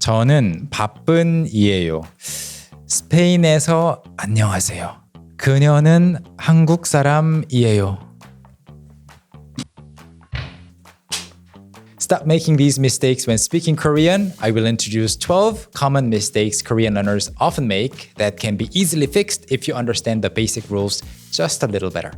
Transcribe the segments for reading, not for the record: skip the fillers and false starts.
저는 바쁜이에요. 스페인에서 안녕하세요. 그녀는 한국 사람이에요. Stop making these mistakes when speaking Korean. I will introduce 12 common mistakes Korean learners often make that can be easily fixed if you understand the basic rules just a little better.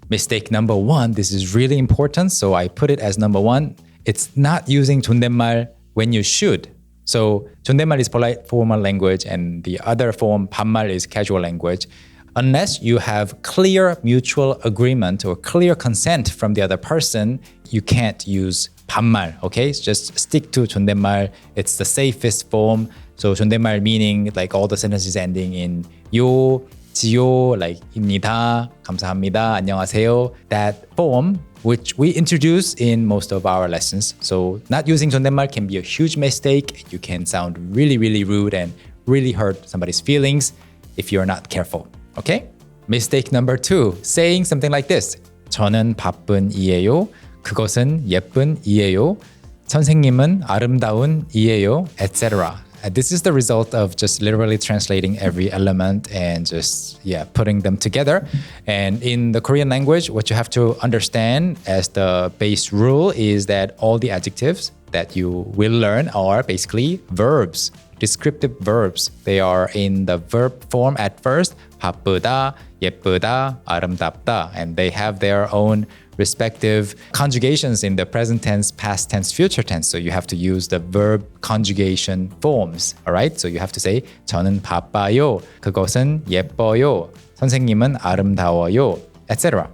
Mistake number 1, this is really important, so I put it as number 1. It's not using 존댓말 when you should. So 존댓말 is polite formal language and the other form 반말 is casual language. Unless you have clear mutual agreement or clear consent from the other person, you can't use 반말, okay? Just stick to 존댓말. It's the safest form. So 존댓말 meaning like all the sentences ending in 요, 지요, like 입니다, 감사합니다, 안녕하세요. That form which we introduce in most of our lessons. So not using 존댓말 can be a huge mistake. You can sound really, really rude and really hurt somebody's feelings if you're not careful. Okay? Mistake number 2, saying something like this. 저는 바쁜이에요. 그것은 예쁜이에요. 선생님은 아름다운이에요, etc. This is the result of just literally translating every element and just putting them together. And in the Korean language, what you have to understand as the base rule is that all the adjectives that you will learn are basically verbs, descriptive verbs. They are in the verb form at first, 바쁘다, 예쁘다, 아름답다, and they have their own respective conjugations in the present tense, past tense, future tense. So you have to use the verb conjugation forms. All right? So you have to say 저는 바빠요. 그것은 예뻐요. 선생님은 아름다워요. etc.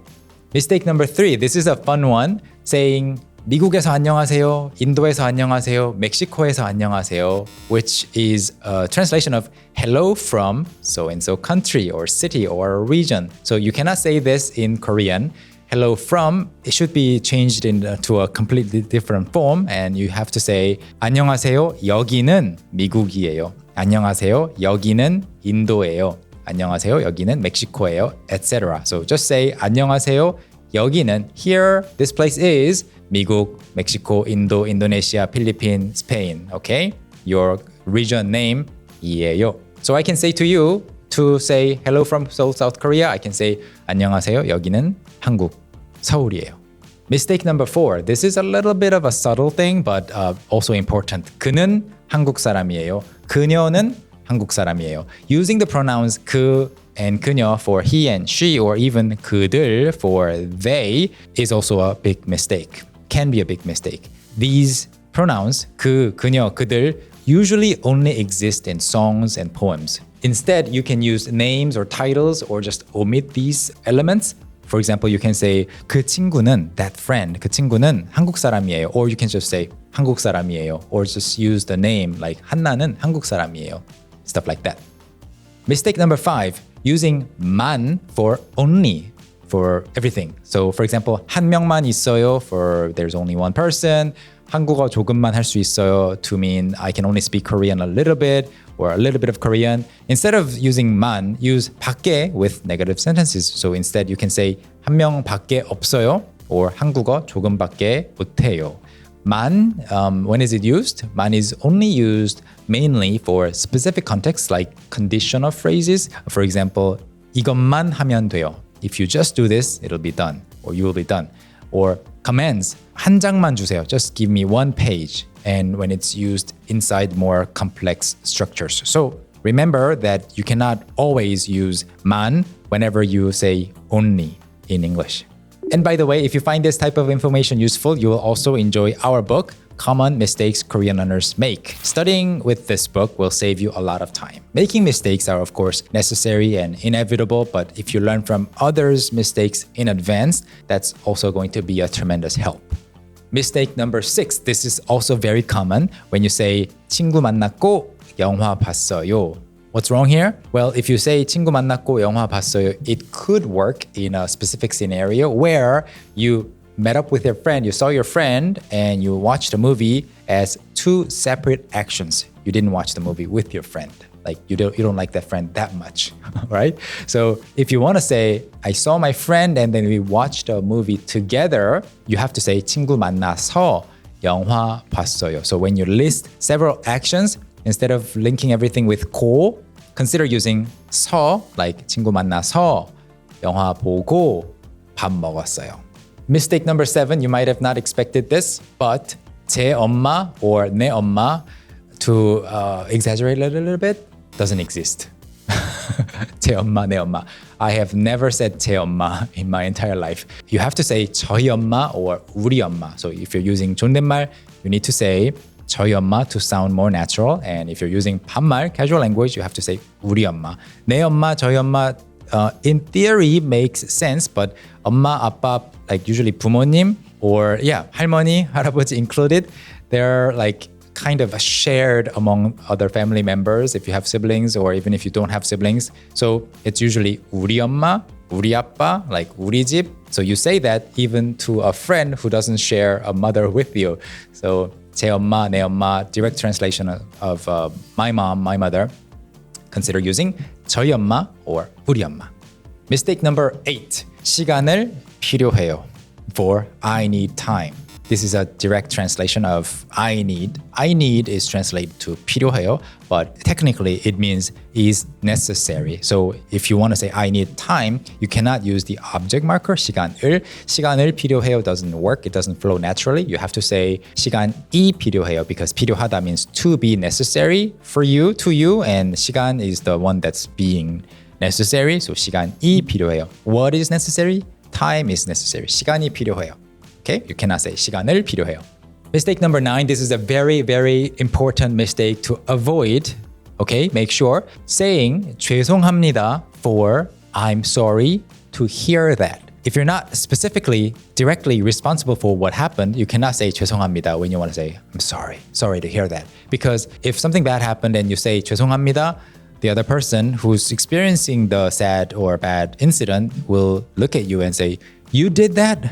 Mistake number 3. This is a fun one. Saying 미국에서 안녕하세요. 인도에서 안녕하세요. 멕시코에서 안녕하세요. Which is a translation of hello from so-and-so country or city or region. So you cannot say this in Korean. Hello from, it should be changed into a completely different form and you have to say 안녕하세요, 여기는 미국이에요. 안녕하세요, 여기는 인도예요. 안녕하세요, 여기는 멕시코예요, etc. So just say 안녕하세요, 여기는 here, this place is 미국, 멕시코, 인도, 인도네시아, 필리핀, 스페인. Okay? Your region name 이에요. So I can say to you, to say hello from Seoul, South Korea, I can say 안녕하세요, 여기는 한국, 서울이에요. Mistake number 4. This is a little bit of a subtle thing, but also important. 그는 한국 사람이에요. 그녀는 한국 사람이에요. Using the pronouns 그 and 그녀 for he and she, or even 그들 for they, is also a big mistake. Can be a big mistake. These pronouns 그, 그녀, 그들 usually only exist in songs and poems. Instead, you can use names or titles or just omit these elements. For example, you can say 그 친구는, that friend, 그 친구는 한국 사람이에요. Or you can just say 한국 사람이에요. Or just use the name like 한나는 한국 사람이에요. Stuff like that. Mistake number 5, using 만 for only for everything. So for example, 한 명만 있어요 for there's only one person. 한국어 조금만 할 수 있어요 to mean I can only speak Korean a little bit or a little bit of Korean. Instead of using 만, use 밖에 with negative sentences. So instead you can say 한 명 밖에 없어요 or 한국어 조금밖에 못해요. 만, when is it used? 만 is only used mainly for specific contexts like conditional phrases. For example, 이것만 하면 돼요. If you just do this, it'll be done or you will be done. Or commands, 한 장만 주세요. Just give me one page. And when it's used inside more complex structures. So remember that you cannot always use 만 whenever you say only in English. And by the way, if you find this type of information useful, you will also enjoy our book, Common Mistakes Korean Learners Make. Studying with this book will save you a lot of time. Making mistakes are, of course, necessary and inevitable, but if you learn from others' mistakes in advance, that's also going to be a tremendous help. Mistake number 6. This is also very common when you say 친구 만났고 영화 봤어요. What's wrong here? Well, if you say 친구 만났고 영화 봤어요, it could work in a specific scenario where you met up with your friend, you saw your friend, and you watched a movie as two separate actions. You didn't watch the movie with your friend. Like you don't like that friend that much, right? So if you want to say, I saw my friend and then we watched a movie together, you have to say 친구 만나서 영화 봤어요. So when you list several actions, instead of linking everything with 고, consider using 서, like 친구 만나서, 영화 보고, 밥 먹었어요. Mistake number 7, you might have not expected this, but 제 엄마 or 내 엄마, to exaggerate a little bit, doesn't exist. 제 엄마, 내 엄마. I have never said 제 엄마 in my entire life. You have to say 저희 엄마 or 우리 엄마. So if you're using 존댓말, you need to say 저희 엄마 to sound more natural. And if you're using 반말, casual language, you have to say 우리 엄마. 내 엄마, 저희 엄마, in theory makes sense, but 엄마, 아빠, like usually 부모님 or 할머니, 할아버지 included, they're like kind of shared among other family members if you have siblings or even if you don't have siblings. So it's usually 우리 엄마, 우리 아빠, like 우리 집. So you say that even to a friend who doesn't share a mother with you. So 제 엄마, 내 엄마, direct translation of my mom, my mother. Consider using 저희 엄마 or 우리 엄마. Mistake number 8. 시간을 필요해요. For I need time. This is a direct translation of I need. I need is translated to 필요해요, but technically it means is necessary. So if you want to say I need time, you cannot use the object marker 시간을. 시간을 필요해요 doesn't work. It doesn't flow naturally. You have to say 시간이 필요해요 because 필요하다 means to be necessary for you, to you, and 시간 is the one that's being necessary. So 시간이 필요해요. What is necessary? Time is necessary. 시간이 필요해요. Okay, you cannot say 시간을 필요해요. Mistake number 9, this is a very, very important mistake to avoid. Okay, make sure saying 죄송합니다 for I'm sorry to hear that. If you're not specifically directly responsible for what happened, you cannot say 죄송합니다 when you want to say I'm sorry to hear that. Because if something bad happened and you say 죄송합니다, the other person who's experiencing the sad or bad incident will look at you and say, you did that,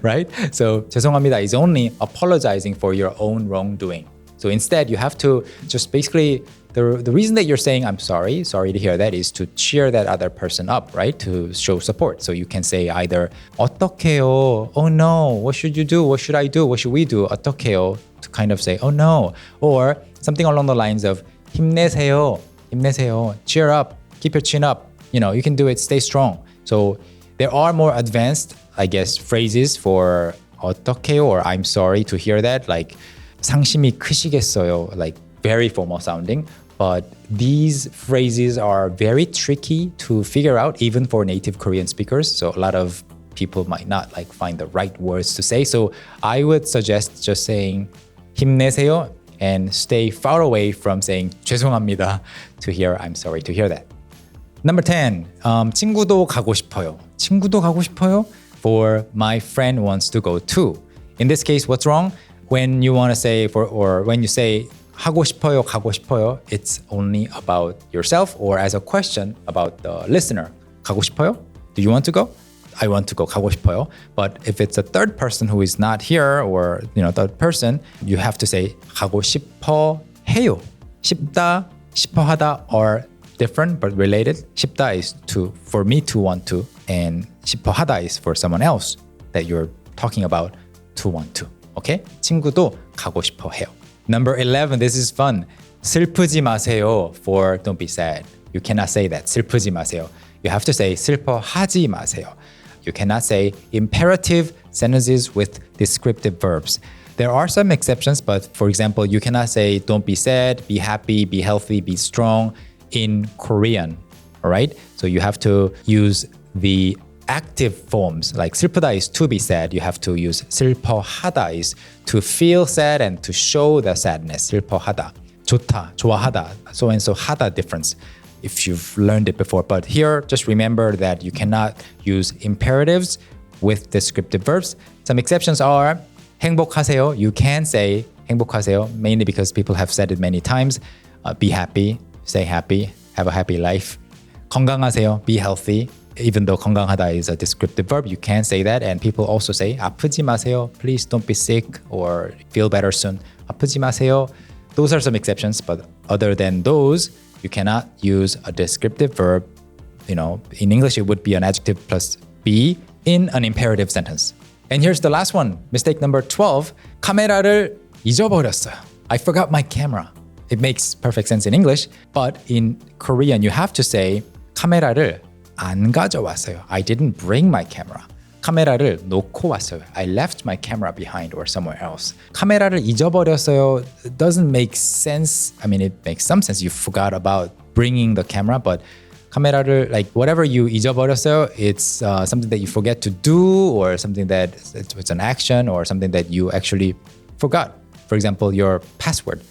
right? So 죄송합니다 is only apologizing for your own wrongdoing. So instead, you have to just basically, the reason that you're saying I'm sorry to hear that is to cheer that other person up, right? To show support. So you can say either 어떡해요, oh no, what should you do? What should I do? What should we do? 어떡해요, to kind of say, oh no. Or something along the lines of 힘내세요, cheer up, keep your chin up. You know, you can do it, stay strong. So there are more advanced, I guess, phrases for 어떡해요 or I'm sorry to hear that, like 상심이 크시겠어요, like very formal sounding. But these phrases are very tricky to figure out even for native Korean speakers. So a lot of people might not like find the right words to say. So I would suggest just saying 힘내세요 and stay far away from saying 죄송합니다 to hear I'm sorry to hear that. Number 10, 친구도 가고 싶어요. 친구도 가고 싶어요 for my friend wants to go too. In this case, what's wrong? When you want to say or when you say 하고 싶어요, 가고 싶어요, it's only about yourself or as a question about the listener. 가고 싶어요? Do you want to go? I want to go. 가고 싶어요. But if it's a third person who is not here or third person, you have to say 가고 싶어 해요. 싶다, 싶어 하다 are different but related. 싶다 is for me to want to, and 싶어 하다 is for someone else that you're talking about to want to. Okay? 친구도 가고 싶어 해요. Number 11, this is fun. 슬프지 마세요 for don't be sad. You cannot say that. 슬프지 마세요. You have to say 슬퍼하지 마세요. You cannot say imperative sentences with descriptive verbs. There are some exceptions, but for example, you cannot say don't be sad, be happy, be healthy, be strong in Korean, all right? So you have to use the active forms. Like 슬프다 is to be sad. You have to use 슬퍼하다 is to feel sad and to show the sadness. 슬퍼하다. 좋다, 좋아하다. So and so 하다 difference if you've learned it before. But here, just remember that you cannot use imperatives with descriptive verbs. Some exceptions are 행복하세요. You can say 행복하세요, mainly because people have said it many times. Be happy, stay happy, have a happy life. 건강하세요, be healthy. Even though 건강하다 is a descriptive verb, you can say that. And people also say 아프지 마세요, please don't be sick or feel better soon. 아프지 마세요. Those are some exceptions, but other than those, you cannot use a descriptive verb. In English, it would be an adjective plus be in an imperative sentence. And here's the last one. Mistake number 12. 카메라를 잊어버렸어요. I forgot my camera. It makes perfect sense in English, but in Korean, you have to say 카메라를 안 가져왔어요. I didn't bring my camera. 카메라를 놓고 왔어요. I left my camera behind or somewhere else. 카메라를 잊어버렸어요 doesn't make sense. I mean, it makes some sense. You forgot about bringing the camera, but 카메라를, like whatever you 잊어버렸어요, it's something that you forget to do or something that it's an action or something that you actually forgot. For example, your password.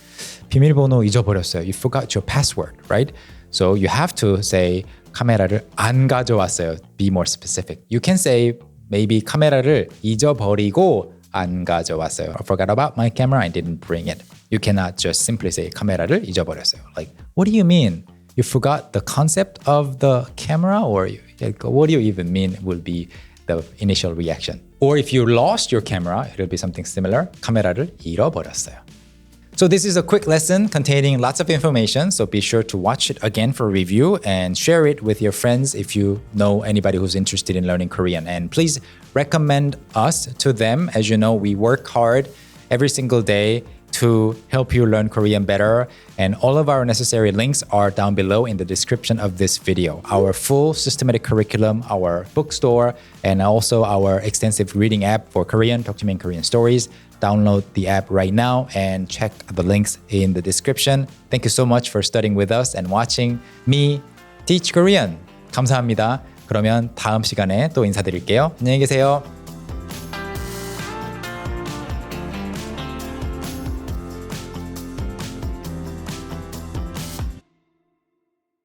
비밀번호 잊어버렸어요. You forgot your password, right? So you have to say 카메라를 안 가져왔어요. Be more specific. You can say maybe 카메라를 잊어버리고 안 가져왔어요. I forgot about my camera. I didn't bring it. You cannot just simply say 카메라를 잊어버렸어요. Like, what do you mean? You forgot the concept of the camera? Or what do you even mean will be the initial reaction. Or if you lost your camera, it'll be something similar. 카메라를 잃어버렸어요. So this is a quick lesson containing lots of information, so be sure to watch it again for review and share it with your friends if you know anybody who's interested in learning Korean. And please recommend us to them. As you know, we work hard every single day to help you learn Korean better. And all of our necessary links are down below in the description of this video. Our full systematic curriculum, our bookstore, and also our extensive reading app for Korean, Talk to Me in Korean Stories. Download the app right now and check the links in the description. Thank you so much for studying with us and watching me teach Korean. 감사합니다. 그러면 다음 시간에 또 인사드릴게요. 안녕히 계세요.